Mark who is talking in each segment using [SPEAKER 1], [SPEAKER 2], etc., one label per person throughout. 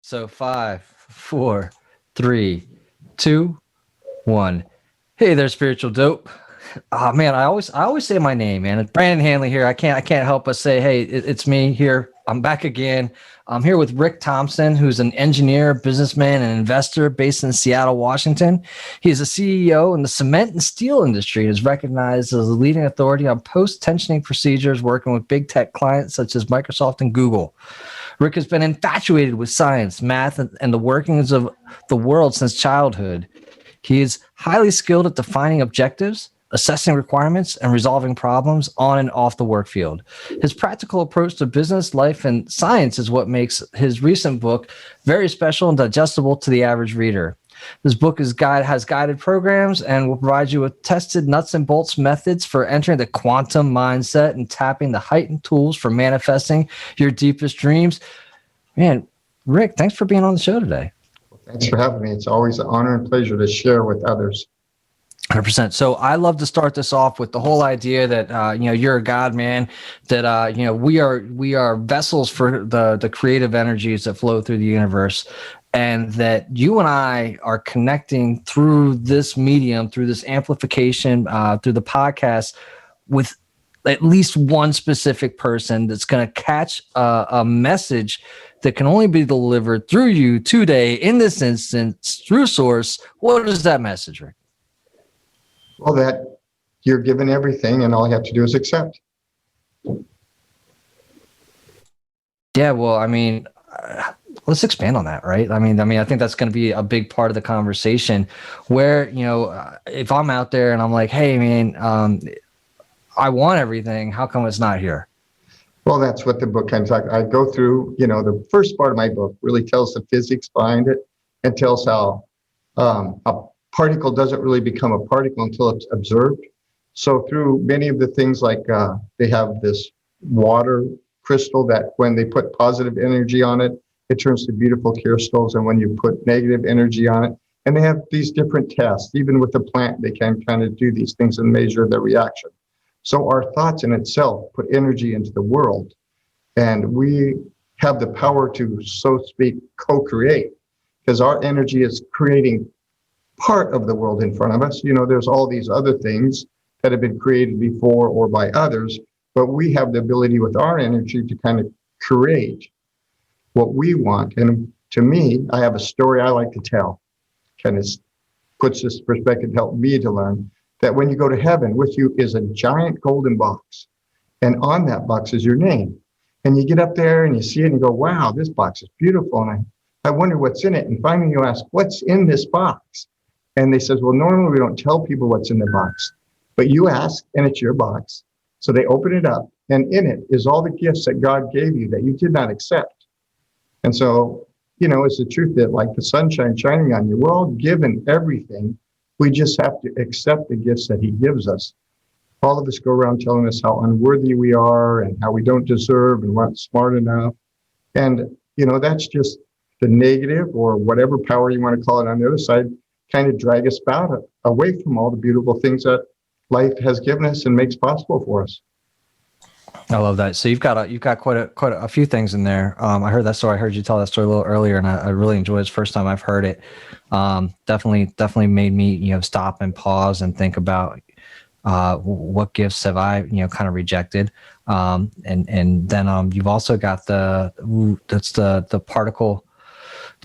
[SPEAKER 1] So 5, 4, 3, 2, 1. Hey there, spiritual dope. Oh man, I always say my name, man. It's Brandon Hanley here. I can't help but say, hey, it's me here. I'm back again. I'm here with Rick Thompson, who's an engineer, businessman, and investor based in Seattle, Washington. He's a CEO in the cement and steel industry and is recognized as a leading authority on post-tensioning procedures, working with big tech clients such as Microsoft and Google. Rick has been infatuated with science, math, and the workings of the world since childhood. He is highly skilled at defining objectives, assessing requirements, and resolving problems on and off the work field. His practical approach to business, life, and science is what makes his recent book very special and digestible to the average reader. This book has guided programs and will provide you with tested nuts and bolts methods for entering the quantum mindset and tapping the heightened tools for manifesting your deepest dreams. Man, Rick, thanks for being on the show today.
[SPEAKER 2] Thanks for having me. It's always an honor and pleasure to share with others.
[SPEAKER 1] 100%. So I love to start this off with the whole idea that you're a God man, that we are vessels for the creative energies that flow through the universe, and that you and I are connecting through this medium, through this amplification, through the podcast, with at least one specific person that's going to catch a message that can only be delivered through you today. In this instance, through Source. What is that message, Rick?
[SPEAKER 2] Well, that you're given everything and all you have to do is accept.
[SPEAKER 1] Yeah, well, I mean, let's expand on that, right? I mean, I think that's going to be a big part of the conversation where, if I'm out there and I'm like, hey, man, I want everything. How come it's not here?
[SPEAKER 2] Well, that's what the book kind of talks. I go through, the first part of my book really tells the physics behind it and tells how a particle doesn't really become a particle until it's observed. So through many of the things like they have this water crystal that when they put positive energy on it, it turns to beautiful crystals. And when you put negative energy on it, and they have these different tests, even with the plant, they can kind of do these things and measure the reaction. So our thoughts in itself put energy into the world, and we have the power to, so to speak, co-create, because our energy is creating part of the world in front of us. There's all these other things that have been created before or by others, but we have the ability with our energy to kind of create what we want. And to me, I have a story I like to tell, kind of puts this perspective, help me to learn that when you go to heaven, with you is a giant golden box. And on that box is your name. And you get up there and you see it and you go, wow, this box is beautiful. And I wonder what's in it. And finally you ask, what's in this box? And they says, well, normally we don't tell people what's in the box, but you ask and it's your box. So they open it up, and in it is all the gifts that God gave you that you did not accept. And so, it's the truth that like the sunshine shining on you, we're all given everything. We just have to accept the gifts that he gives us. All of us go around telling us how unworthy we are and how we don't deserve and we're not smart enough. And, that's just the negative or whatever power you want to call it on the other side, kind of drag us back away from all the beautiful things that life has given us and makes possible for us.
[SPEAKER 1] I love that. So you've got quite a few things in there. I heard that story. I heard you tell that story a little earlier, and I really enjoyed it. It's the first time I've heard it. Definitely made me stop and pause and think about what gifts have I kind of rejected. And then you've also got the particle.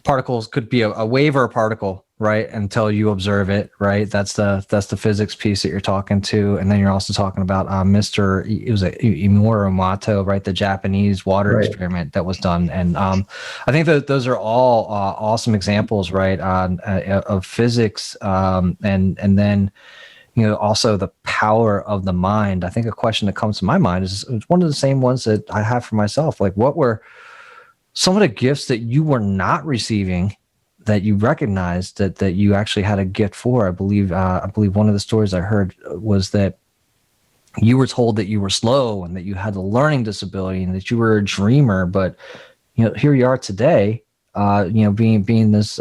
[SPEAKER 1] Particles could be a waiver particle, right? Until you observe it, right? That's the physics piece that you're talking to, and then you're also talking about Mr. It was Imura Mato, right? The Japanese water experiment that was done, and I think that those are all awesome examples, right? Of physics, and then also the power of the mind. I think a question that comes to my mind is one of the same ones that I have for myself. Like, what were some of the gifts that you were not receiving that you recognized that you actually had a gift for? I believe one of the stories I heard was that you were told that you were slow and that you had a learning disability and that you were a dreamer, but here you are today, being this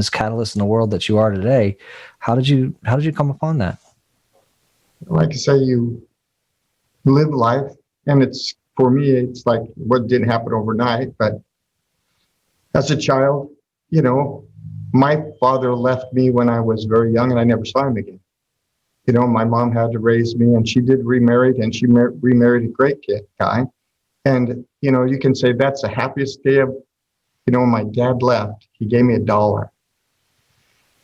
[SPEAKER 1] catalyst in the world that you are today. How did you come upon that?
[SPEAKER 2] Like I say, you live life, and for me, it's like what didn't happen overnight, but As a child, my father left me when I was very young and I never saw him again. My mom had to raise me and she did remarried and she remarried a great guy. And, you can say that's the happiest day of, when my dad left, he gave me $1.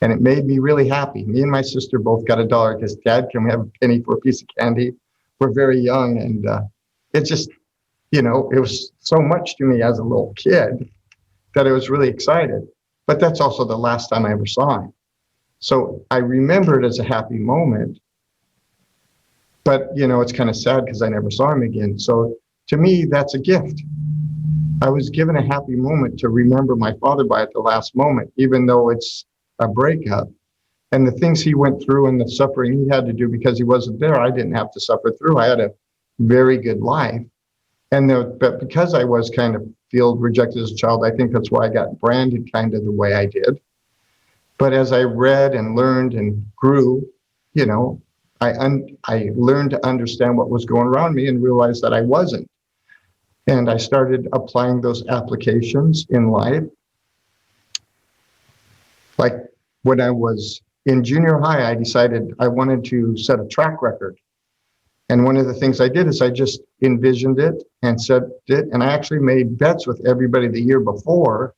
[SPEAKER 2] And it made me really happy. Me and my sister both got $1 because Dad, can we have a penny for a piece of candy? We're very young. And it just, it was so much to me as a little kid that I was really excited. But that's also the last time I ever saw him. So I remember it as a happy moment. But, it's kind of sad because I never saw him again. So to me, that's a gift. I was given a happy moment to remember my father by at the last moment, even though it's a breakup. And the things he went through and the suffering he had to do because he wasn't there, I didn't have to suffer through. I had a very good life. But because I was kind of feel rejected as a child, I think that's why I got branded kind of the way I did. But as I read and learned and grew, I learned to understand what was going around me and realized that I wasn't. And I started applying those applications in life. Like when I was in junior high, I decided I wanted to set a track record. And one of the things I did is I just envisioned it and set it. And I actually made bets with everybody the year before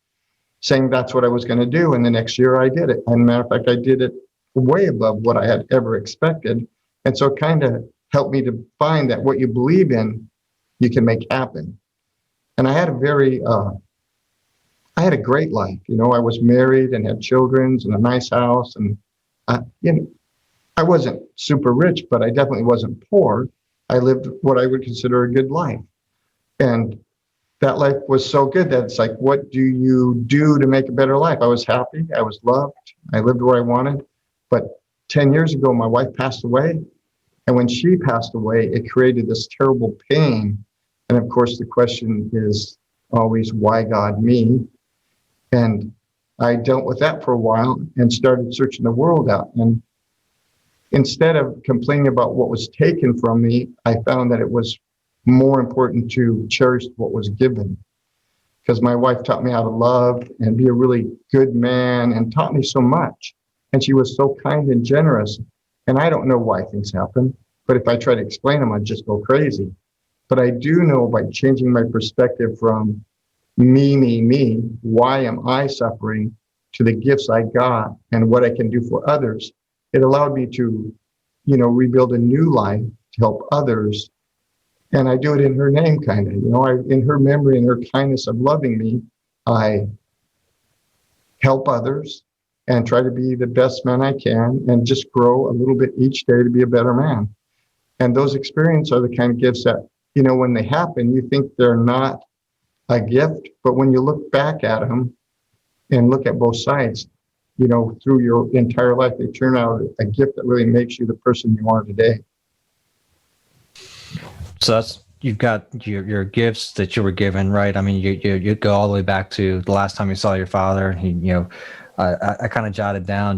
[SPEAKER 2] saying that's what I was going to do. And the next year I did it. And matter of fact, I did it way above what I had ever expected. And so it kind of helped me to find that what you believe in, you can make happen. And I had a great life. I was married and had children and a nice house. And, I wasn't super rich, but I definitely wasn't poor. I lived what I would consider a good life. And that life was so good that it's like, what do you do to make a better life? I was happy. I was loved. I lived where I wanted. But 10 years ago, my wife passed away. And when she passed away, it created this terrible pain. And of course, the question is always, why God me? And I dealt with that for a while and started searching the world out. And instead of complaining about what was taken from me, I found that it was more important to cherish what was given. Because my wife taught me how to love and be a really good man and taught me so much. And she was so kind and generous. And I don't know why things happen, but if I try to explain them, I'd just go crazy. But I do know by changing my perspective from me, why am I suffering, to the gifts I got and what I can do for others, it allowed me to, rebuild a new life to help others. And I do it in her name, kind of, in her memory and her kindness of loving me, I help others and try to be the best man I can and just grow a little bit each day to be a better man. And those experiences are the kind of gifts that, when they happen, you think they're not a gift, but when you look back at them and look at both sides, through your entire life, they turn out a gift that really makes you the person you are today.
[SPEAKER 1] So you've got your gifts that you were given, right? I mean, you go all the way back to the last time you saw your father. I kind of jotted down,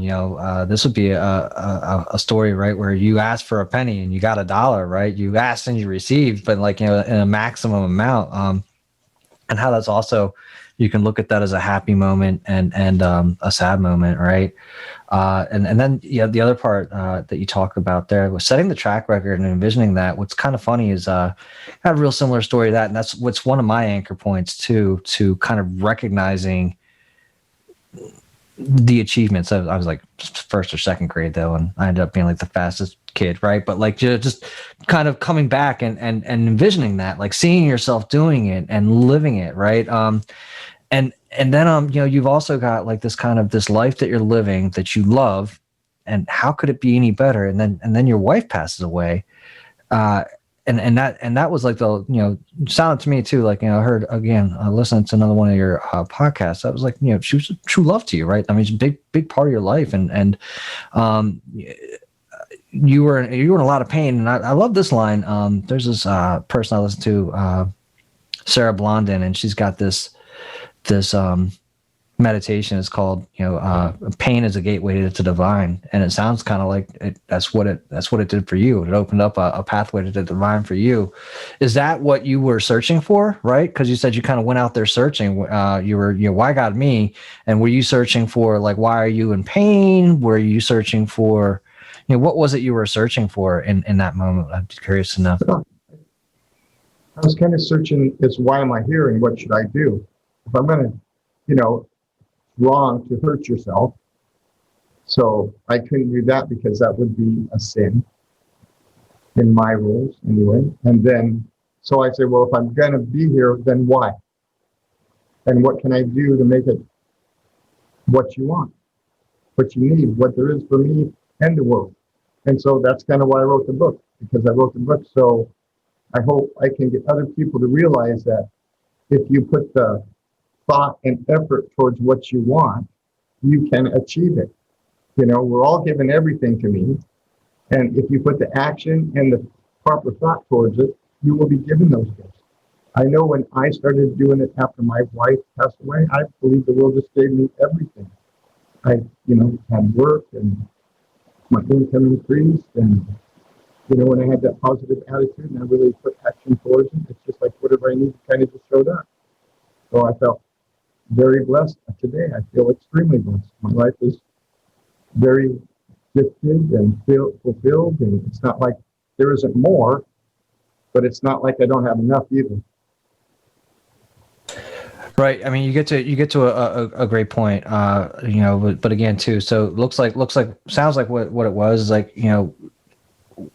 [SPEAKER 1] this would be a story, right, where you asked for a penny and you got $1, right? You asked and you received, but in a maximum amount. And how that's also, you can look at that as a happy moment and a sad moment, right? And then the other part that you talked about there was setting the track record and envisioning that. What's kind of funny is I have a real similar story to that, and that's what's one of my anchor points too, to kind of recognizing the achievements. I was like first or second grade though, and I ended up being like the fastest kid, right? But just kind of coming back and envisioning that, like seeing yourself doing it and living it, right? And then you've also got like this life that you're living that you love, and how could it be any better? And then your wife passes away, and that was like sounded to me too, like I heard again listening to another one of your podcasts, that was like she was a true love to you, right? I mean, it's a big part of your life, and you were in a lot of pain. And I love this line. There's this person I listen to, Sarah Blondin, and she's got this meditation is called, pain is a gateway to the divine, and it sounds kind of like that's what it did for you. It opened up a pathway to the divine for you. Is that what you were searching for, right? Because you said you kind of went out there searching. You were, why God me? And were you searching for, like, why are you in pain? Were you searching for, what was it you were searching for in that moment? I'm curious to know.
[SPEAKER 2] I was kind of searching, is why am I here and what should I do? If I'm going to, wrong to hurt yourself. So I couldn't do that because that would be a sin in my rules anyway. And then, so I said, well, if I'm going to be here, then why? And what can I do to make it what you want, what you need, what there is for me and the world? And so that's kind of why I wrote the book, because I wrote the book. So I hope I can get other people to realize that if you put the thought and effort towards what you want, you can achieve it. We're all given everything to me. And if you put the action and the proper thought towards it, you will be given those gifts. I know when I started doing it after my wife passed away, I believe the world just gave me everything. I, had work and my income increased. And, when I had that positive attitude and I really put action towards it, it's just like whatever I needed kind of just showed up. So I felt very blessed today. I feel extremely blessed. My life is very gifted and fulfilled, and it's not like there isn't more, but it's not like I don't have enough either.
[SPEAKER 1] Right. I mean, you get to a great point. But again, too. So sounds like what it was is like,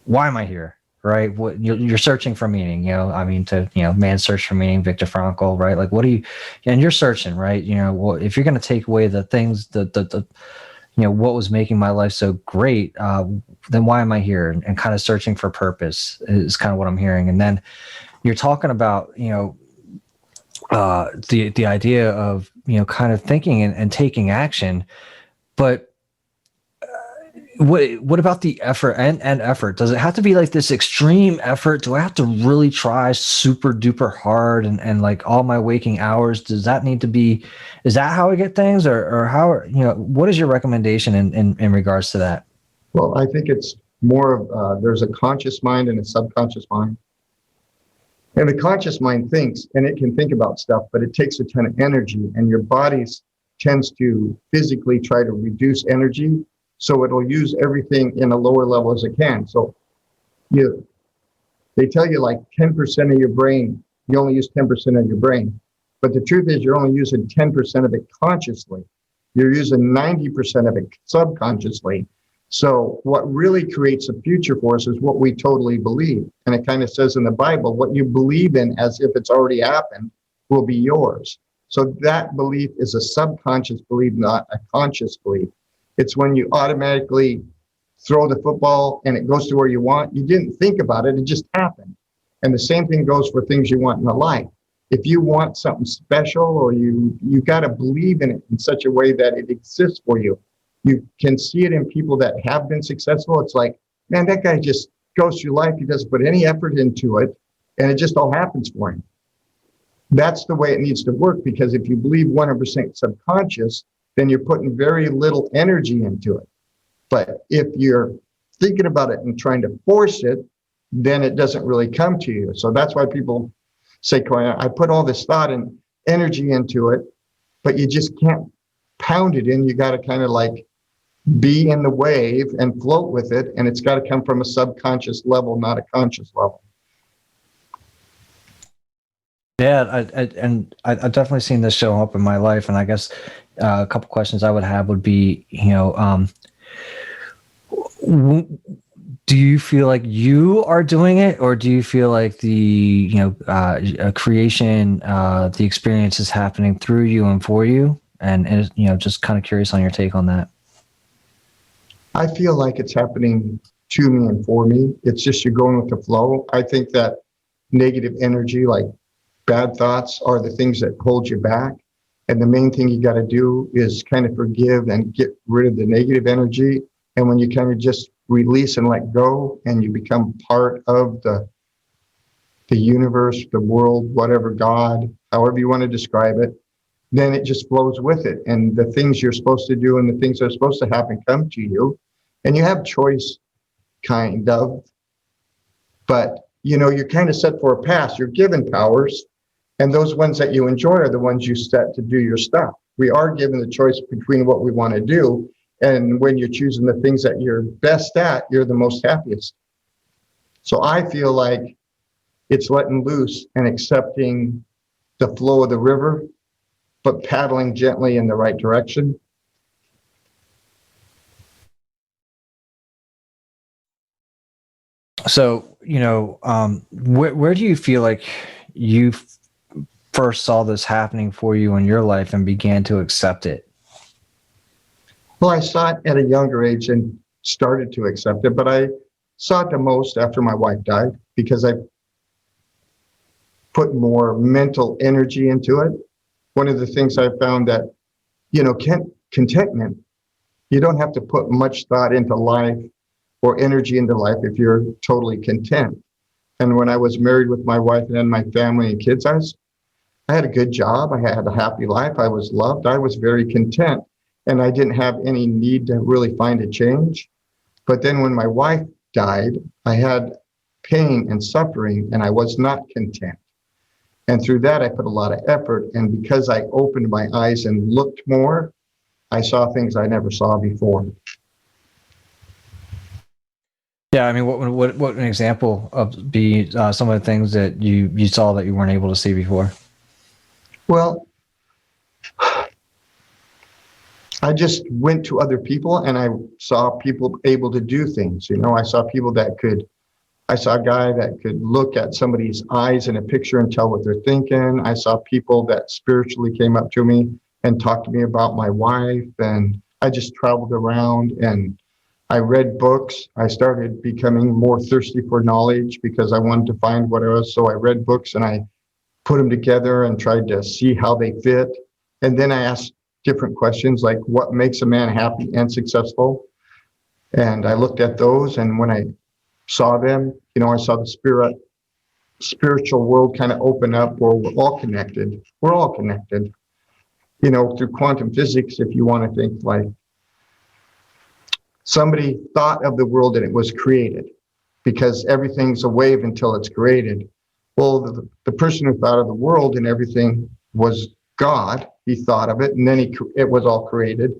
[SPEAKER 1] why am I here? Right. What you're searching for meaning, man's search for meaning, Viktor Frankl, right? Like, what do you, and you're searching, right? Well, if you're going to take away the things the what was making my life so great, then why am I here? And kind of searching for purpose is kind of what I'm hearing. And then you're talking about, the idea of, kind of thinking and taking action, but what about the effort and effort? Does it have to be like this extreme effort? Do I have to really try super duper hard and like all my waking hours? Does that need to be, is that how I get things, or how, what is your recommendation in regards to that?
[SPEAKER 2] Well, I think it's more of, there's a conscious mind and a subconscious mind. And the conscious mind thinks, and it can think about stuff, but it takes a ton of energy, and your body tends to physically try to reduce energy. So it'll use everything in a lower level as it can. So they tell you like 10% of your brain, you only use 10% of your brain. But the truth is you're only using 10% of it consciously. You're using 90% of it subconsciously. So what really creates a future for us is what we totally believe. And it kind of says in the Bible, what you believe in as if it's already happened will be yours. So that belief is a subconscious belief, not a conscious belief. It's when you automatically throw the football and it goes to where you want. You didn't think about it, it just happened. And the same thing goes for things you want in the life. If you want something special, or you got to believe in it in such a way that it exists for you. You can see it in people that have been successful. It's like, man, that guy just goes through life. He doesn't put any effort into it, and it just all happens for him. That's the way it needs to work, because if you believe 100% subconscious, then you're putting very little energy into it. But if you're thinking about it and trying to force it, then it doesn't really come to you. So that's why people say, I put all this thought and energy into it, but you just can't pound it in. You got to kind of like be in the wave and float with it. And it's got to come from a subconscious level, not a conscious level.
[SPEAKER 1] Yeah, I've definitely seen this show up in my life, and I guess a couple questions I would have would be, do you feel like you are doing it, or do you feel like the creation, the experience is happening through you and for you? And just kind of curious on your take on that.
[SPEAKER 2] I feel like it's happening to me and for me. It's just you're going with the flow. I think that negative energy, like bad thoughts, are the things that hold you back. And the main thing you got to do is kind of forgive and get rid of the negative energy. And when you kind of just release and let go, and you become part of the universe, the world, whatever, God, however you want to describe it, then it just flows with it. And the things you're supposed to do and the things that are supposed to happen come to you. And you have choice, kind of. But, you're kind of set for a path. You're given powers. And those ones that you enjoy are the ones you set to do your stuff. We are given the choice between what we want to do. And when you're choosing the things that you're best at, you're the most happiest. So I feel like it's letting loose and accepting the flow of the river, but paddling gently in the right direction.
[SPEAKER 1] So, where do you feel like you first saw this happening for you in your life and began to accept it?
[SPEAKER 2] Well, I saw it at a younger age and started to accept it, but I saw it the most after my wife died because I put more mental energy into it. One of the things I found that, contentment, you don't have to put much thought into life or energy into life if you're totally content. And when I was married with my wife and then my family and kids, I had a good job. I had a happy life. I was loved. I was very content. And I didn't have any need to really find a change. But then when my wife died, I had pain and suffering, and I was not content. And through that, I put a lot of effort. And because I opened my eyes and looked more, I saw things I never saw before.
[SPEAKER 1] Yeah, I mean, what an example of be some of the things that you saw that you weren't able to see before?
[SPEAKER 2] Well, I just went to other people and I saw people able to do things. I saw I saw a guy that could look at somebody's eyes in a picture and tell what they're thinking. I saw people that spiritually came up to me and talked to me about my wife. And I just traveled around and I read books. I started becoming more thirsty for knowledge because I wanted to find what it was. So I read books and I put them together and tried to see how they fit. And then I asked different questions like what makes a man happy and successful. And I looked at those, and when I saw them, I saw the spiritual world kind of open up where we're all connected. We're all connected. Through quantum physics, if you want to think like somebody thought of the world and it was created, because everything's a wave until it's created. Well, the person who thought of the world and everything was God. He thought of it, and then it was all created.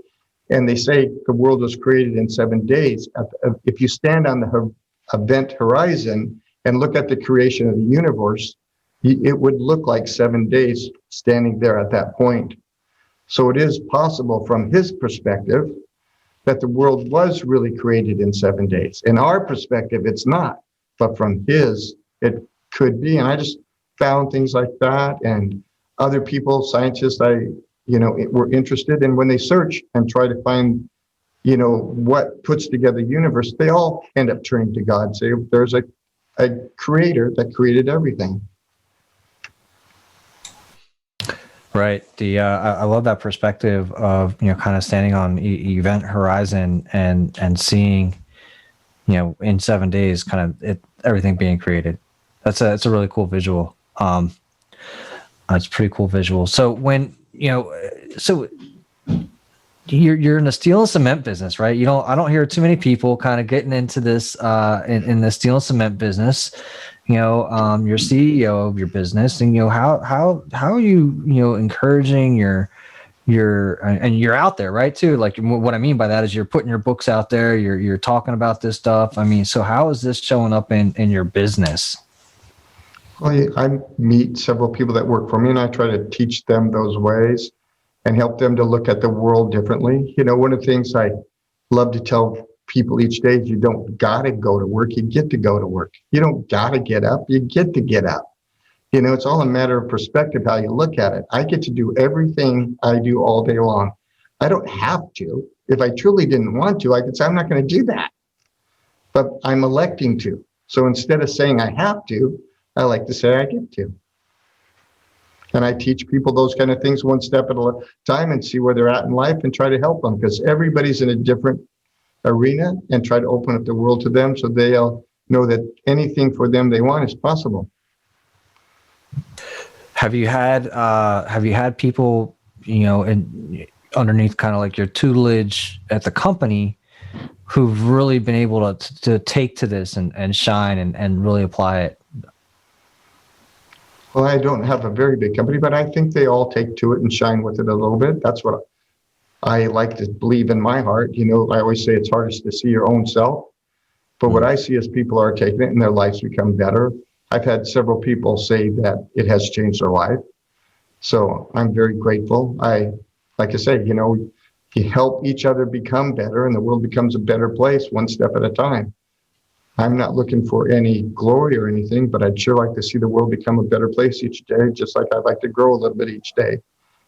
[SPEAKER 2] And they say the world was created in 7 days. If you stand on the event horizon and look at the creation of the universe, it would look like 7 days standing there at that point. So it is possible from his perspective that the world was really created in 7 days. In our perspective, it's not, but from his, it could be. And I just found things like that, and other people, scientists, were interested. And when they search and try to find, what puts together the universe, they all end up turning to God. Say there's a creator that created everything.
[SPEAKER 1] Right. I love that perspective of kind of standing on event horizon and seeing in 7 days kind of everything being created. It's a really cool visual. It's a pretty cool visual. So when so you're in the steel and cement business, right? I don't hear too many people kind of getting into this in the steel and cement business. You're CEO of your business, and how are you encouraging your and you're out there, right? Too, like what I mean by that is you're putting your books out there, you're talking about this stuff. I mean, so how is this showing up in your business?
[SPEAKER 2] Well, I meet several people that work for me, and I try to teach them those ways and help them to look at the world differently. One of the things I love to tell people each day is you don't got to go to work, you get to go to work. You don't got to get up, you get to get up. It's all a matter of perspective, how you look at it. I get to do everything I do all day long. I don't have to. If I truly didn't want to, I could say, I'm not going to do that. But I'm electing to. So instead of saying I have to, I like to say I get to. And I teach people those kind of things one step at a time and see where they're at in life and try to help them, because everybody's in a different arena, and try to open up the world to them so they'll know that anything for them they want is possible.
[SPEAKER 1] Have you had people and underneath kind of like your tutelage at the company, who've really been able to take to this and shine and really apply it?
[SPEAKER 2] Well, I don't have a very big company, but I think they all take to it and shine with it a little bit. That's what I like to believe in my heart. I always say it's hardest to see your own self, but what I see is people are taking it and their lives become better. I've had several people say that it has changed their life. So I'm very grateful. Like I say, you help each other become better and the world becomes a better place one step at a time. I'm not looking for any glory or anything, but I'd sure like to see the world become a better place each day, just like I'd like to grow a little bit each day.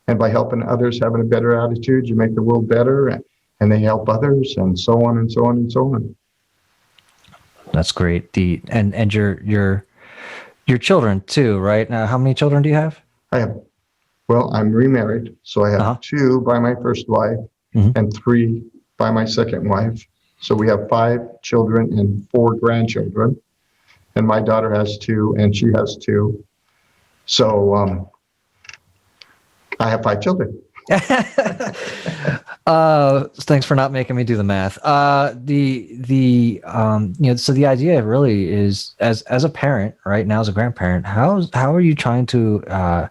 [SPEAKER 2] And by helping others having a better attitude, you make the world better, and they help others, and so on and so on and so on.
[SPEAKER 1] That's great. And your children too, right? Now, how many children do you have?
[SPEAKER 2] I'm remarried, so I have 2 by my first wife and 3 by my second wife. So we have 5 children and 4 grandchildren. And my daughter has 2 and she has 2. So I have 5 children.
[SPEAKER 1] Thanks for not making me do the math. So the idea really is as a parent, right now as a grandparent, how are you trying to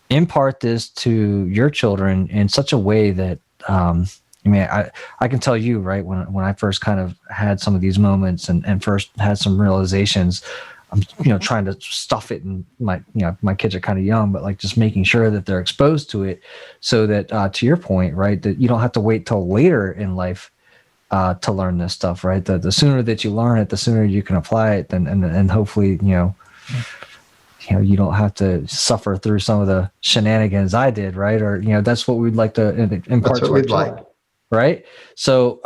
[SPEAKER 1] impart this to your children in such a way that I can tell you, right, when I first kind of had some of these moments and first had some realizations, I'm trying to stuff it, and my kids are kind of young, but like just making sure that they're exposed to it, so that to your point, right, that you don't have to wait till later in life to learn this stuff, right? The sooner that you learn it, the sooner you can apply it, and hopefully you don't have to suffer through some of the shenanigans I did, right? Or that's what we'd like to impart to our children. Right. So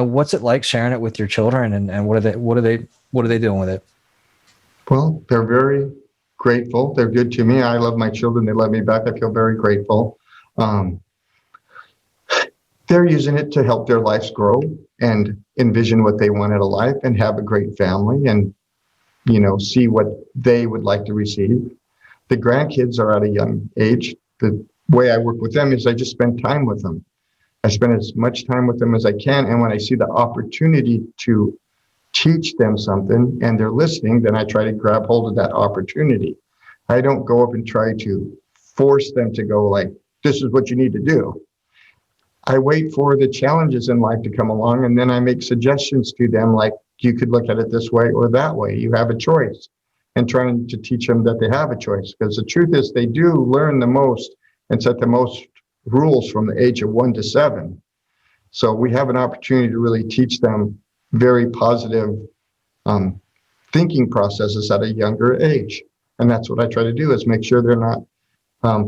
[SPEAKER 1] what's it like sharing it with your children, and what are they doing with it?
[SPEAKER 2] Well, they're very grateful. They're good to me. I love my children. They love me back. I feel very grateful. They're using it to help their lives grow and envision what they want out of life and have a great family and, see what they would like to receive. The grandkids are at a young age. The way I work with them is I just spend time with them. I spend as much time with them as I can. And when I see the opportunity to teach them something and they're listening, then I try to grab hold of that opportunity. I don't go up and try to force them to go like, this is what you need to do. I wait for the challenges in life to come along, and then I make suggestions to them like, you could look at it this way or that way. You have a choice, and trying to teach them that they have a choice. Because the truth is they do learn the most and set the most rules from the age of 1 to 7. So we have an opportunity to really teach them very positive thinking processes at a younger age. And that's what I try to do, is make sure they're not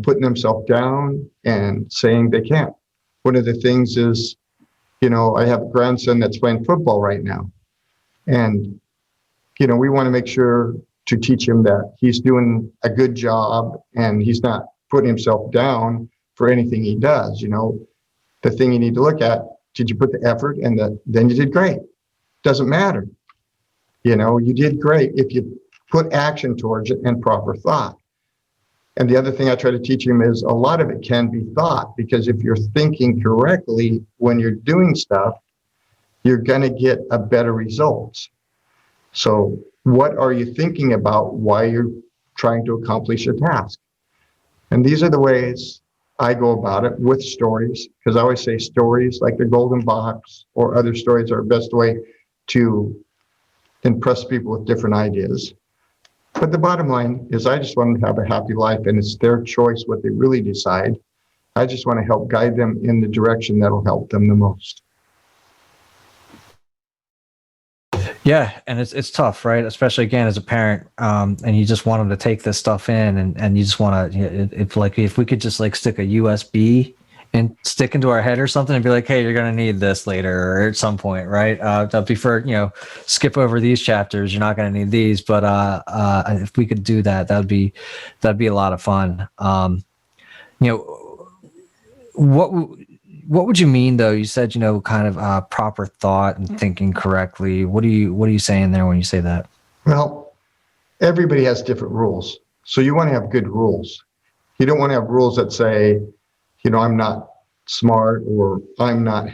[SPEAKER 2] putting themselves down and saying they can't. One of the things is, I have a grandson that's playing football right now. And, we want to make sure to teach him that he's doing a good job and he's not putting himself down for anything he does. The thing you need to look at, did you put the effort, and then you did great. Doesn't matter. You did great if you put action towards it and proper thought. And the other thing I try to teach him is a lot of it can be thought, because if you're thinking correctly when you're doing stuff, you're going to get a better results. So what are you thinking about while you're trying to accomplish a task? And these are the ways I go about it, with stories, because I always say stories like the Golden Box or other stories are the best way to impress people with different ideas. But the bottom line is I just want them to have a happy life, and it's their choice what they really decide. I just want to help guide them in the direction that'll help them the most.
[SPEAKER 1] Yeah, and it's tough, right? Especially again as a parent, and you just want them to take this stuff in, and you just want to. If we could just like stick a USB and stick into our head or something, and be like, hey, you're gonna need this later or at some point, right? Before skip over these chapters, you're not gonna need these. But if we could do that, that'd be a lot of fun. What would you mean though? You said, kind of proper thought and thinking correctly. What are you saying there when you say that?
[SPEAKER 2] Well, everybody has different rules. So you want to have good rules. You don't want to have rules that say, I'm not smart, or I'm not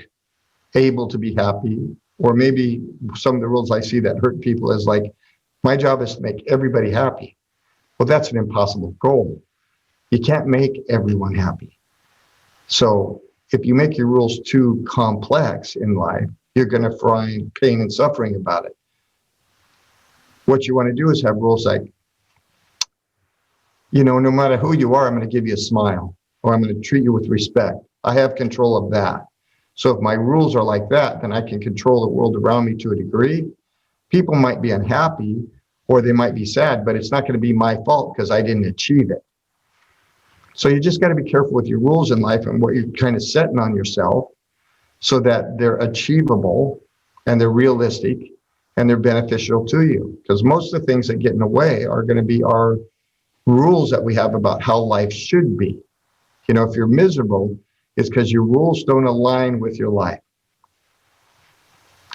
[SPEAKER 2] able to be happy. Or maybe some of the rules I see that hurt people is like, my job is to make everybody happy. Well, that's an impossible goal. You can't make everyone happy. So if you make your rules too complex in life, you're going to find pain and suffering about it. What you want to do is have rules like, no matter who you are, I'm going to give you a smile, or I'm going to treat you with respect. I have control of that. So if my rules are like that, then I can control the world around me to a degree. People might be unhappy or they might be sad, but it's not going to be my fault because I didn't achieve it. So you just got to be careful with your rules in life and what you're kind of setting on yourself so that they're achievable and they're realistic and they're beneficial to you. Because most of the things that get in the way are going to be our rules that we have about how life should be. If you're miserable, it's because your rules don't align with your life.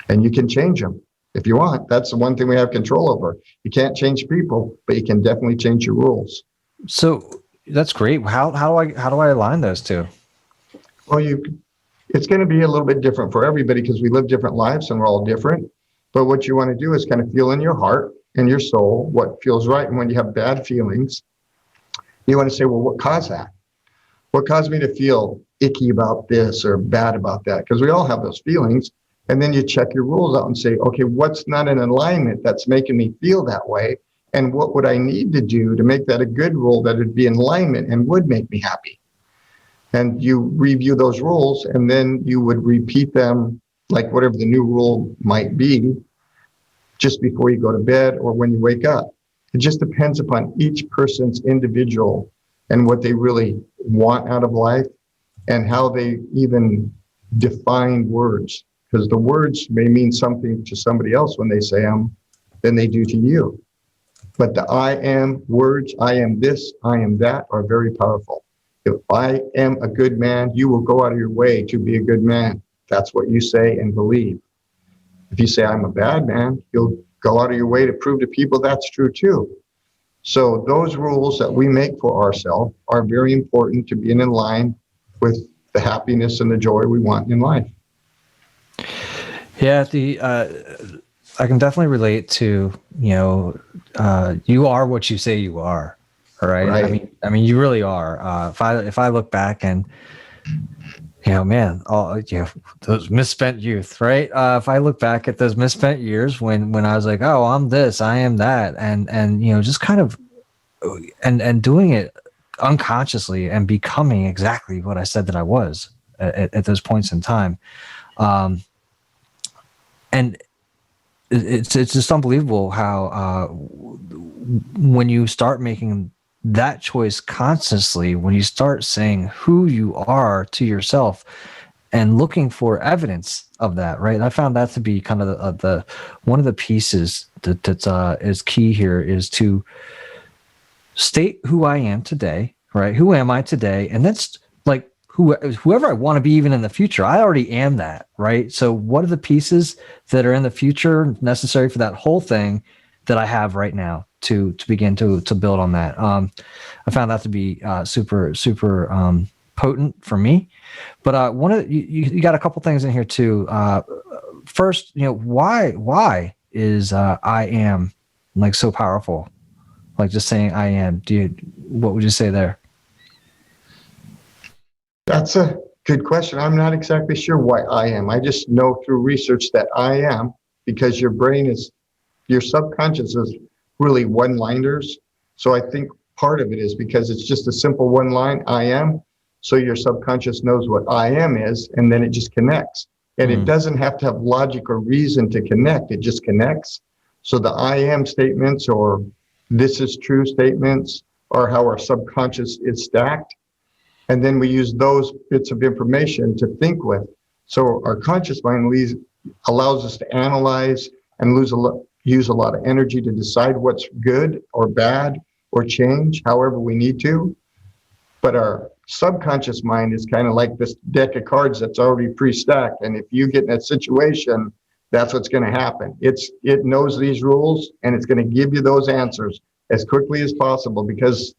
[SPEAKER 2] And you can change them if you want. That's the one thing we have control over. You can't change people, but you can definitely change your rules.
[SPEAKER 1] So that's great. How do I align those two?
[SPEAKER 2] Well, it's going to be a little bit different for everybody because we live different lives and we're all different. But what you want to do is kind of feel in your heart and your soul what feels right. And when you have bad feelings, you want to say, well, what caused that? What caused me to feel icky about this or bad about that? Because we all have those feelings. And then you check your rules out and say, okay, what's not in alignment that's making me feel that way? And what would I need to do to make that a good rule that would be in alignment and would make me happy? And you review those rules, and then you would repeat them, like whatever the new rule might be, just before you go to bed or when you wake up. It just depends upon each person's individual and what they really want out of life and how they even define words. Because the words may mean something to somebody else when they say them than they do to you. But the I am words, I am this, I am that, are very powerful. If I am a good man, you will go out of your way to be a good man. That's what you say and believe. If you say I'm a bad man, you'll go out of your way to prove to people that's true too. So those rules that we make for ourselves are very important to being in line with the happiness and the joy we want in life.
[SPEAKER 1] Yeah, I can definitely relate to, you are what you say you are. Right. I mean, you really are. If I look back and, man, those misspent youth, right? If I look back at those misspent years when I was like, oh, I'm this, I am that, and just kind of, and doing it unconsciously and becoming exactly what I said that I was at those points in time. And it's just unbelievable how when you start making that choice consciously, when you start saying who you are to yourself and looking for evidence of that, right? I found that to be kind of the one of the pieces that is key here is to state who I am today, right? Who am I today? And that's like whoever I want to be even in the future. I already am that, right? So what are the pieces that are in the future necessary for that whole thing that I have right now to begin to build on that? I found that to be super potent for me. But one of you got a couple things in here too. First, why is I am like so powerful? Like just saying I am. What would you say there?
[SPEAKER 2] That's a good question. I'm not exactly sure why I am. I just know through research that I am, because your subconscious is really one-liners. So I think part of it is because it's just a simple one line, I am. So your subconscious knows what I am is, and then it just connects. And it doesn't have to have logic or reason to connect. It just connects. So the I am statements or this is true statements are how our subconscious is stacked. And then we use those bits of information to think with. So our conscious mind allows us to analyze and use a lot of energy to decide what's good or bad or change however we need to. But our subconscious mind is kind of like this deck of cards that's already pre-stacked. And if you get in a situation, that's what's going to happen. It knows these rules and it's going to give you those answers as quickly as possible, because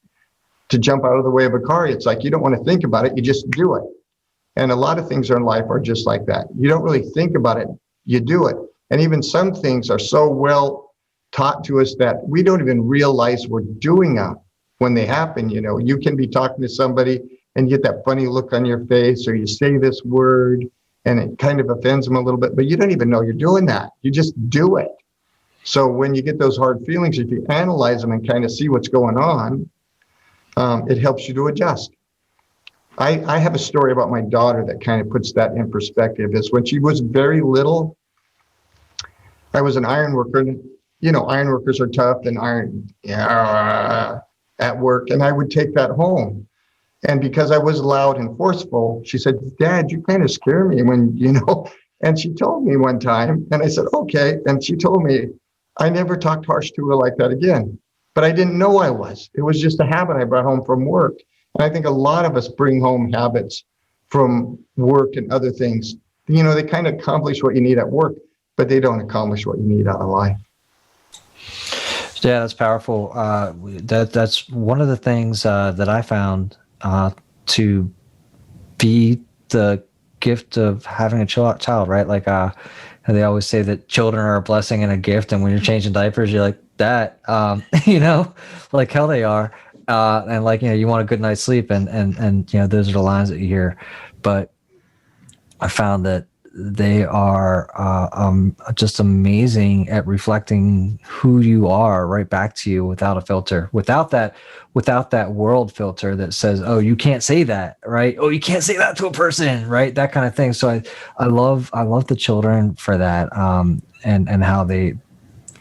[SPEAKER 2] to jump out of the way of a car. It's like you don't want to think about it, you just do it. And a lot of things in life are just like that. You don't really think about it, you do it. And even some things are so well taught to us that we don't even realize we're doing them when they happen. You know, you can be talking to somebody and you get that funny look on your face, or you say this word and it kind of offends them a little bit, but you don't even know you're doing that. You just do it. So when you get those hard feelings, if you analyze them and kind of see what's going on, it helps you to adjust. I have a story about my daughter that kind of puts that in perspective. Is when she was very little, I was an iron worker. You know, iron workers are tough and at work, and I would take that home. And because I was loud and forceful, she said, "Dad, you kind of scare me when, you know," and she told me one time, and I said, "Okay." And she told me, I never talked harsh to her like that again. But I didn't know I was. It was just a habit I brought home from work. And I think a lot of us bring home habits from work and other things. You know, they kind of accomplish what you need at work, but they don't accomplish what you need out of life.
[SPEAKER 1] Yeah, that's powerful. That's one of the things that I found to be the gift of having a child, right? Like they always say that children are a blessing and a gift, and when you're changing diapers, you're like that, you know, like hell they are, and like, you know, you want a good night's sleep, and you know, those are the lines that you hear. But I found that they are just amazing at reflecting who you are right back to you without a filter, without that world filter that says, oh, you can't say that, right? Oh, you can't say that to a person, right? That kind of thing. So I love the children for that, and how they,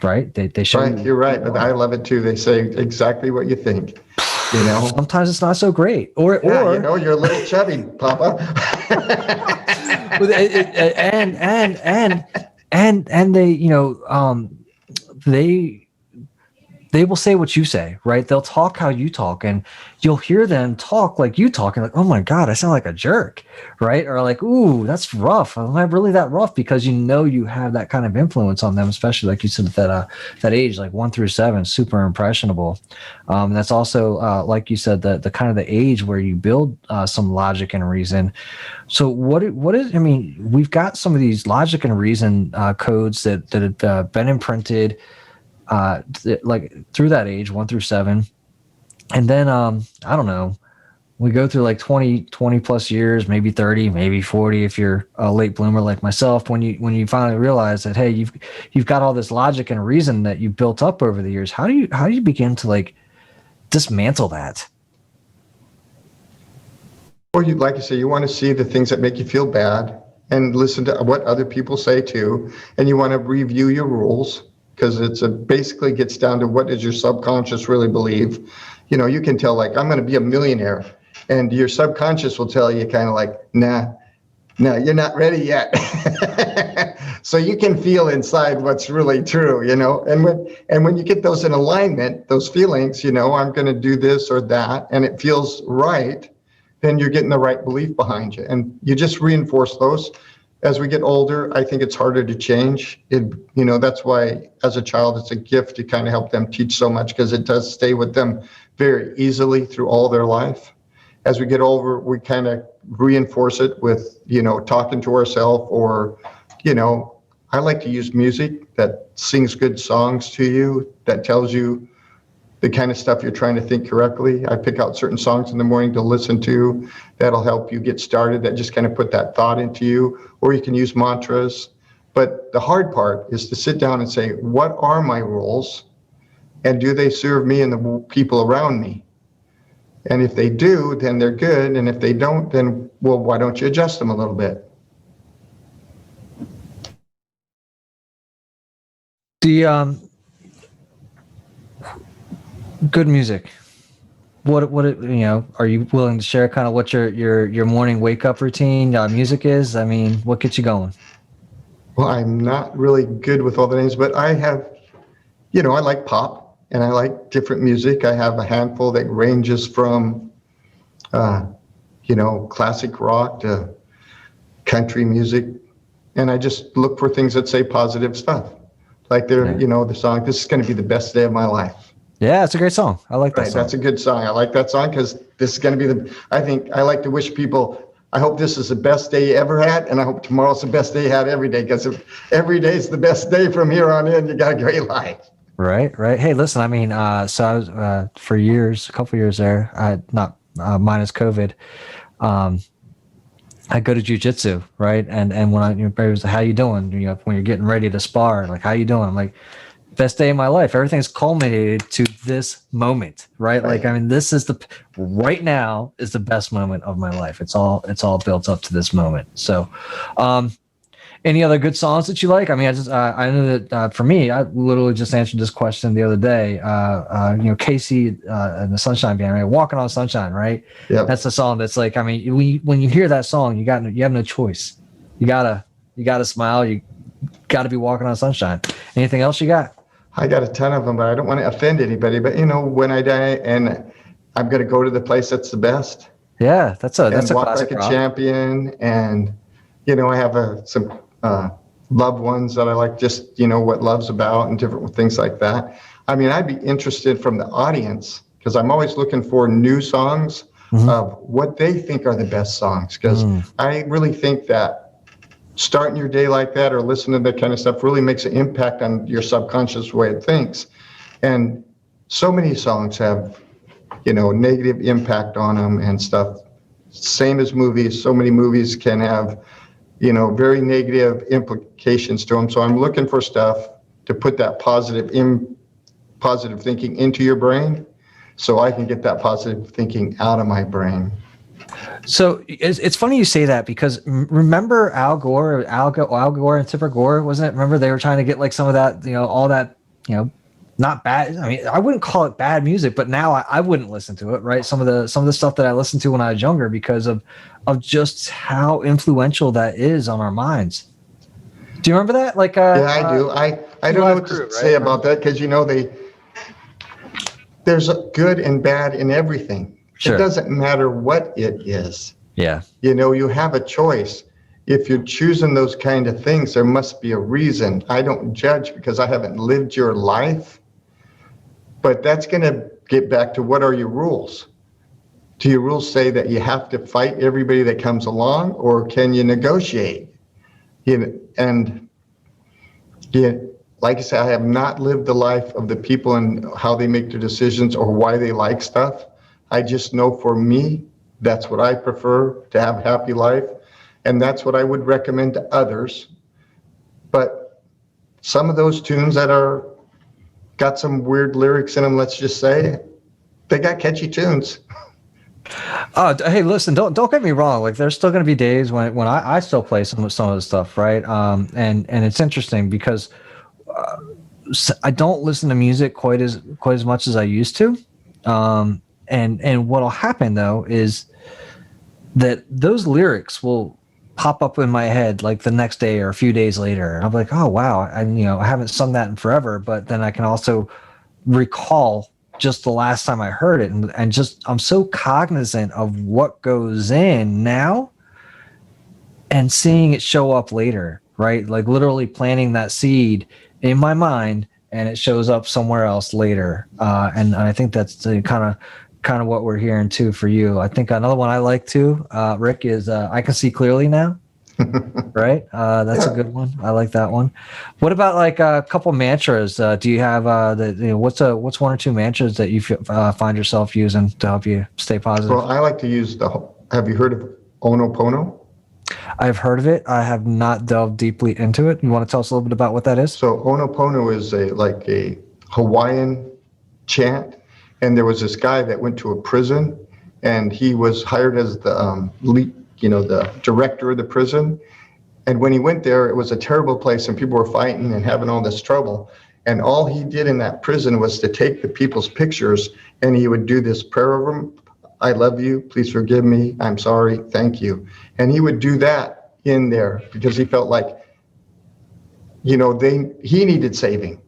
[SPEAKER 1] right? They show.
[SPEAKER 2] Right, you're right. But I love it too. They say exactly what you think. You know,
[SPEAKER 1] sometimes it's not so great, or
[SPEAKER 2] you know, you're a little chubby, Papa.
[SPEAKER 1] and they, you know, they will say what you say, right? They'll talk how you talk, and you'll hear them talk like you talk, and like, oh my God, I sound like a jerk, right? Or like, ooh, that's rough. Am I really that rough? Because you know you have that kind of influence on them, especially like you said at that age, like 1 through 7, super impressionable. That's also like you said, the kind of the age where you build some logic and reason. So what is? I mean, we've got some of these logic and reason codes that have been imprinted. Like through that age, 1 through 7. And then, I don't know, we go through like 20 plus years, maybe 30, maybe 40, if you're a late bloomer like myself, when you finally realize that, hey, you've got all this logic and reason that you've built up over the years. How do you begin to like dismantle that?
[SPEAKER 2] Well, like I say, you want to see the things that make you feel bad and listen to what other people say too. And you want to review your rules, because basically gets down to what does your subconscious really believe. You know, you can tell, like, I'm going to be a millionaire, and your subconscious will tell you kind of like, nah, you're not ready yet. So you can feel inside what's really true, you know. And when you get those in alignment, those feelings, you know, I'm going to do this or that, and it feels right, then you're getting the right belief behind you, and you just reinforce those. As we get older, I think it's harder to change. You know, that's why as a child, it's a gift to kind of help them teach so much, because it does stay with them very easily through all their life. As we get older, we kind of reinforce it with, you know, talking to ourselves, or, you know, I like to use music that sings good songs to you, that tells you the kind of stuff you're trying to think correctly. I pick out certain songs in the morning to listen to that'll help you get started, that just kind of put that thought into you. Or you can use mantras. But the hard part is to sit down and say, what are my rules? And do they serve me and the people around me? And if they do, then they're good. And if they don't, then, well, why don't you adjust them a little bit?
[SPEAKER 1] The good music. What you know, are you willing to share kind of what your morning wake up routine music is? I mean, what gets you going?
[SPEAKER 2] Well, I'm not really good with all the names, but I have, you know, I like pop and I like different music. I have a handful that ranges from, you know, classic rock to country music. And I just look for things that say positive stuff. Like you know, the song, this is going to be the best day of my life.
[SPEAKER 1] Yeah, it's a great song. I like that
[SPEAKER 2] Right,
[SPEAKER 1] song.
[SPEAKER 2] that's a good song. I like that song because this is going to be I think I like to wish people, I hope this is the best day you ever had, and I hope tomorrow's the best day you had every day, because if every day is the best day from here on in, you got a great life.
[SPEAKER 1] Right, right. Hey, listen, I mean, so I was for years, a couple years there, not minus COVID. Um, I go to jujitsu, right? And when everybody was like, how you doing? When you're getting ready to spar, like, how you doing? I'm like, best day of my life. Everything's culminated to this moment, right?
[SPEAKER 2] Right.
[SPEAKER 1] Like, I mean, this is right now is the best moment of my life. It's all built up to this moment. So, any other good songs that you like? I mean, I know that for me, I literally just answered this question the other day. Casey and the Sunshine Band, right? Walking on Sunshine, right?
[SPEAKER 2] Yep.
[SPEAKER 1] That's the song that's like, I mean, when you hear that song, you have no choice. You gotta smile. You gotta be walking on sunshine. Anything else you got?
[SPEAKER 2] I got a ton of them, but I don't want to offend anybody. But when I die and I'm going to go to the place that's the best.
[SPEAKER 1] Yeah, that's a
[SPEAKER 2] walk
[SPEAKER 1] classic
[SPEAKER 2] like a
[SPEAKER 1] rock.
[SPEAKER 2] champion. And I have some loved ones that I like, just what love's about and different things like that. I mean, I'd be interested from the audience, because I'm always looking for new songs of what they think are the best songs, because I really think that starting your day like that or listening to that kind of stuff really makes an impact on your subconscious way it thinks. And so many songs have, negative impact on them and stuff. Same as movies. So many movies can have, very negative implications to them. So I'm looking for stuff to put that positive thinking into your brain, so I can get that positive thinking out of my brain.
[SPEAKER 1] So it's funny you say that, because remember Al Gore and Tipper Gore, wasn't it? Remember they were trying to get like some of that, all that, not bad. I mean, I wouldn't call it bad music, but now I wouldn't listen to it, right? Some of the stuff that I listened to when I was younger, because of just how influential that is on our minds. Do you remember that? Like,
[SPEAKER 2] yeah, I do. I don't know what to say about that, because there's a good and bad in everything. Sure. It doesn't matter what it is.
[SPEAKER 1] Yeah.
[SPEAKER 2] You have a choice. If you're choosing those kind of things, there must be a reason. I don't judge because I haven't lived your life. But that's going to get back to, what are your rules? Do your rules say that you have to fight everybody that comes along, or can you negotiate? And like I said, I have not lived the life of the people and how they make their decisions or why they like stuff. I just know for me, that's what I prefer, to have a happy life. And that's what I would recommend to others. But some of those tunes that got some weird lyrics in them, let's just say, they got catchy tunes.
[SPEAKER 1] Oh, hey, listen, don't get me wrong. Like, there's still going to be days when I still play some of the stuff, right? And it's interesting because I don't listen to music quite as much as I used to. And what'll happen though is that those lyrics will pop up in my head like the next day or a few days later, and I'm like, oh wow, I haven't sung that in forever. But then I can also recall just the last time I heard it, and just I'm so cognizant of what goes in now and seeing it show up later, right? Like literally planting that seed in my mind, and it shows up somewhere else later. And I think that's the kind of what we're hearing too for you. I think another one I like too, Rick, is I Can See Clearly Now. Right? That's a good one. I like that one. What about like a couple mantras? Do you have what's one or two mantras that you find yourself using to help you stay positive?
[SPEAKER 2] Well, I like to use have you heard of Ho'oponopono?
[SPEAKER 1] I've heard of it. I have not delved deeply into it. You want to tell us a little bit about what that is?
[SPEAKER 2] So Ho'oponopono is a Hawaiian chant, and there was this guy that went to a prison, and he was hired as the the director of the prison. And when he went there, it was a terrible place, and people were fighting and having all this trouble. And all he did in that prison was to take the people's pictures, and he would do this prayer over them. I love you. Please forgive me. I'm sorry. Thank you. And he would do that in there because he felt like, he needed saving.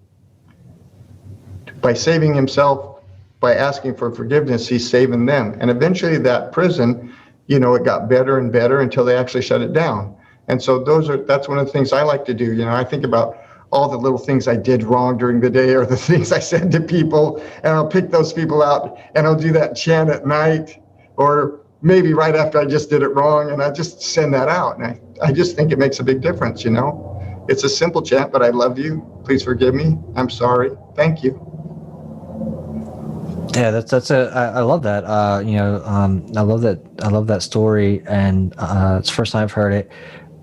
[SPEAKER 2] By saving himself, by asking for forgiveness, he's saving them. And eventually that prison, it got better and better until they actually shut it down. And so that's one of the things I like to do. I think about all the little things I did wrong during the day or the things I said to people, and I'll pick those people out and I'll do that chant at night, or maybe right after I just did it wrong, and I just send that out. And I just think it makes a big difference, you know. It's a simple chant, but I love you. Please forgive me. I'm sorry. Thank you.
[SPEAKER 1] Yeah, I love that. I love that story, and it's the first time I've heard it,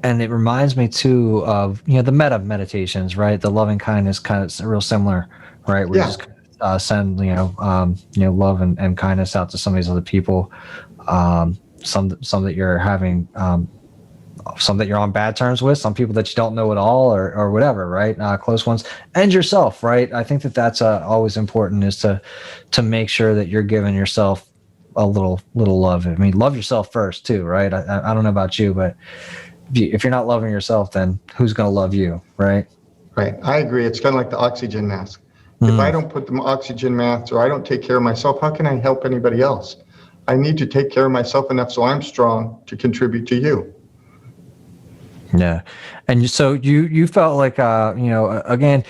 [SPEAKER 1] and it reminds me too of the meta meditations, right? The loving kindness kind of real similar, right? Where you just send love and kindness out to some of these other people, some that you're having. Some that you're on bad terms with, some people that you don't know at all, or whatever, right? Close ones, and yourself, right? I think that's always important, is to make sure that you're giving yourself a little love. I mean, love yourself first too, right? I don't know about you, but if you're not loving yourself, then who's going to love you, right?
[SPEAKER 2] Right. I agree. It's kind of like the oxygen mask. If I don't put the oxygen mask, or I don't take care of myself, how can I help anybody else? I need to take care of myself enough so I'm strong to contribute to you.
[SPEAKER 1] Yeah. And so you felt like, again,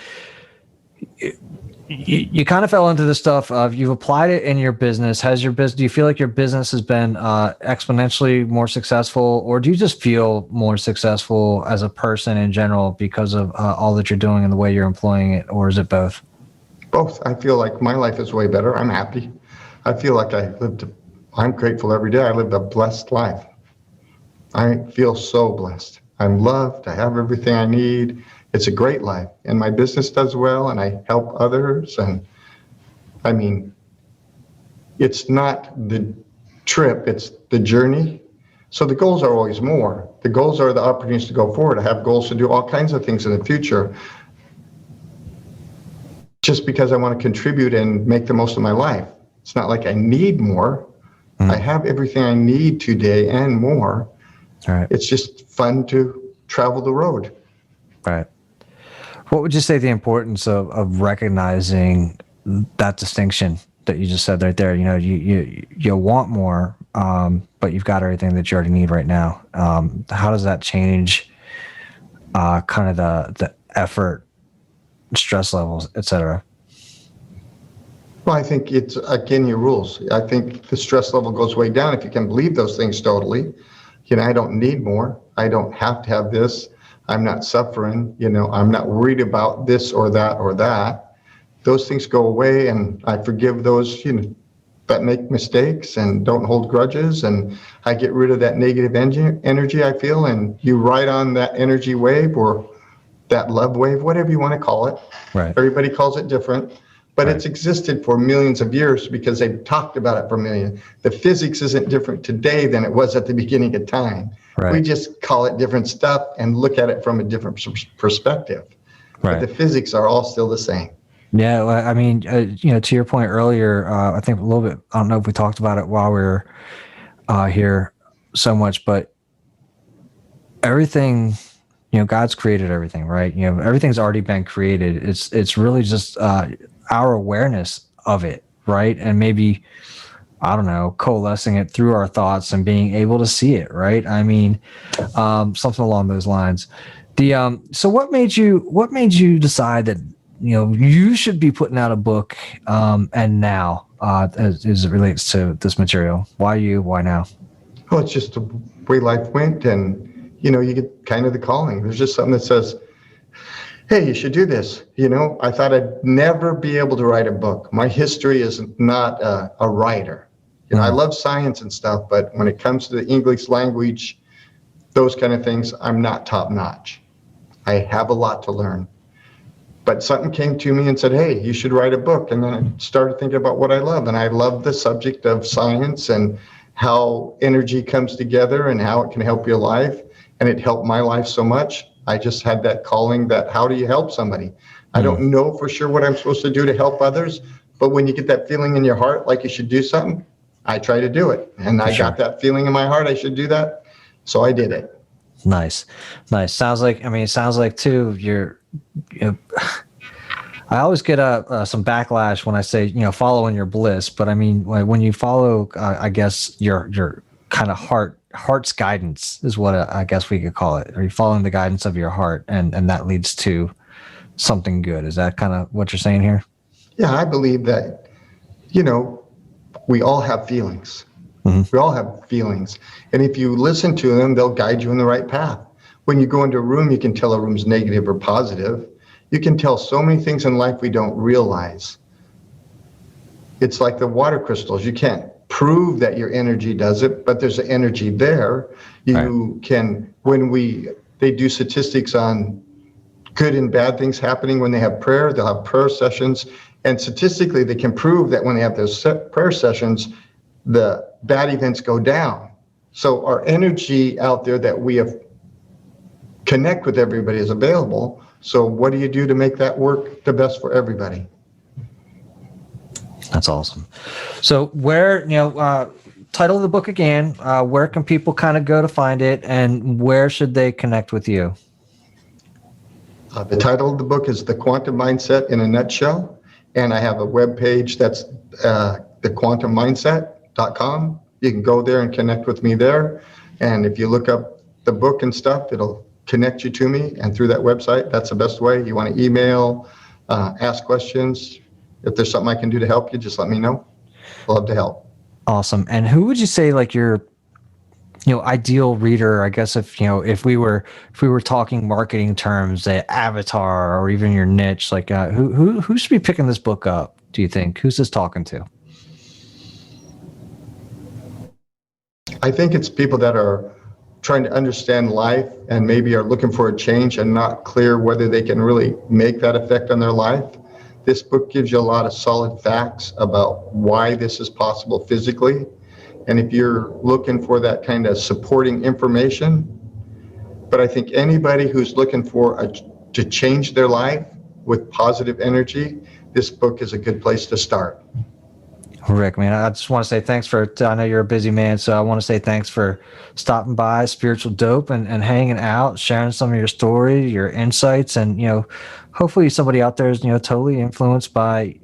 [SPEAKER 1] you kind of fell into the stuff of, you've applied it in your business. Do you feel like your business has been exponentially more successful, or do you just feel more successful as a person in general because of all that you're doing and the way you're employing it, or is it both?
[SPEAKER 2] Both. I feel like my life is way better. I'm happy. I feel like I'm grateful every day. I lived a blessed life. I feel so blessed. I'm loved. I have everything I need. It's a great life, and my business does well, and I help others. And I mean, it's not the trip, it's the journey. So the goals are always more. The goals are the opportunities to go forward. I have goals to do all kinds of things in the future, just because I want to contribute and make the most of my life. It's not like I need more. I have everything I need today and more.
[SPEAKER 1] All right.
[SPEAKER 2] It's just fun to travel the road.
[SPEAKER 1] Right. What would you say the importance of recognizing that distinction that you just said right there? You want more, but you've got everything that you already need right now. How does that change kind of the effort, stress levels, et cetera?
[SPEAKER 2] Well, I think it's, again, your rules. I think the stress level goes way down if you can believe those things totally. I don't need more. I don't have to have this. I'm not suffering. I'm not worried about this or that or that. Those things go away, and I forgive those, that make mistakes and don't hold grudges. And I get rid of that negative energy I feel, and you ride on that energy wave, or that love wave, whatever you want to call it.
[SPEAKER 1] Right.
[SPEAKER 2] Everybody calls it different. But
[SPEAKER 1] Right.
[SPEAKER 2] It's existed for millions of years because they've talked about it for millions. The physics isn't different today than it was at the beginning of time.
[SPEAKER 1] Right.
[SPEAKER 2] We just call it different stuff and look at it from a different perspective.
[SPEAKER 1] Right.
[SPEAKER 2] But the physics are all still the same.
[SPEAKER 1] Yeah. Well, I mean, to your point earlier, I think a little bit, I don't know if we talked about it while we were here so much, but everything, God's created everything, right? Everything's already been created. It's really just our awareness of it, right? And maybe, I don't know, coalescing it through our thoughts and being able to see it, right? I mean, something along those lines. So what made you decide that you should be putting out a book, and now, as it relates to this material? Why you? Why now?
[SPEAKER 2] Well, it's just the way life went, and you get kind of the calling. There's just something that says, hey, you should do this. I thought I'd never be able to write a book. My history is not a writer. I love science and stuff, but when it comes to the English language, those kind of things, I'm not top notch. I have a lot to learn. But something came to me and said, hey, you should write a book. And then I started thinking about what I love. And I love the subject of science and how energy comes together and how it can help your life. And it helped my life so much. I just had that calling that, how do you help somebody? I don't know for sure what I'm supposed to do to help others, but when you get that feeling in your heart, like you should do something, I try to do it. And I got that feeling in my heart, I should do that. So I did it.
[SPEAKER 1] Nice. Sounds like too, I always get some backlash when I say, following your bliss, but I mean, when you follow, I guess your kind of heart's guidance is what I guess we could call it. Are you following the guidance of your heart, and that leads to something good. Is that kind of what you're saying here?
[SPEAKER 2] Yeah, I believe that, we all have feelings. We all have feelings. And if you listen to them, they'll guide you in the right path. When you go into a room, you can tell a room's negative or positive. You can tell so many things in life we don't realize. It's like the water crystals. You can't prove that your energy does it, but there's an energy there. You can, they do statistics on good and bad things happening when they have prayer, they'll have prayer sessions. And statistically, they can prove that when they have those prayer sessions, the bad events go down. So our energy out there that we have connect with everybody is available. So what do you do to make that work the best for everybody?
[SPEAKER 1] That's awesome. So where, title of the book again, where can people kind of go to find it, and where should they connect with you?
[SPEAKER 2] The title of the book is The Quantum Mindset in a Nutshell. And I have a webpage that's thequantummindset.com. You can go there and connect with me there. And if you look up the book and stuff, it'll connect you to me. And through that website, that's the best way. You want to email, ask questions. If there's something I can do to help you, just let me know. Love to help.
[SPEAKER 1] Awesome. And who would you say like your ideal reader, I guess, if we were talking marketing terms, avatar or even your niche, like who should be picking this book up, do you think? Who's this talking to?
[SPEAKER 2] I think it's people that are trying to understand life and maybe are looking for a change and not clear whether they can really make that effect on their life. This book gives you a lot of solid facts about why this is possible physically. And if you're looking for that kind of supporting information, but I think anybody who's looking for to change their life with positive energy, this book is a good place to start.
[SPEAKER 1] Rick, man, I just want to say thanks I know you're a busy man, so I want to say thanks for stopping by Spiritual Dope and hanging out, sharing some of your story, your insights, and, hopefully somebody out there is, totally influenced by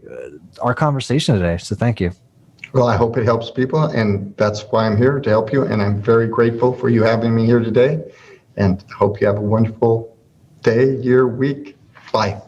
[SPEAKER 1] our conversation today. So thank you.
[SPEAKER 2] Well, I hope it helps people, and that's why I'm here, to help you. And I'm very grateful for you having me here today, and hope you have a wonderful day, year, week, life.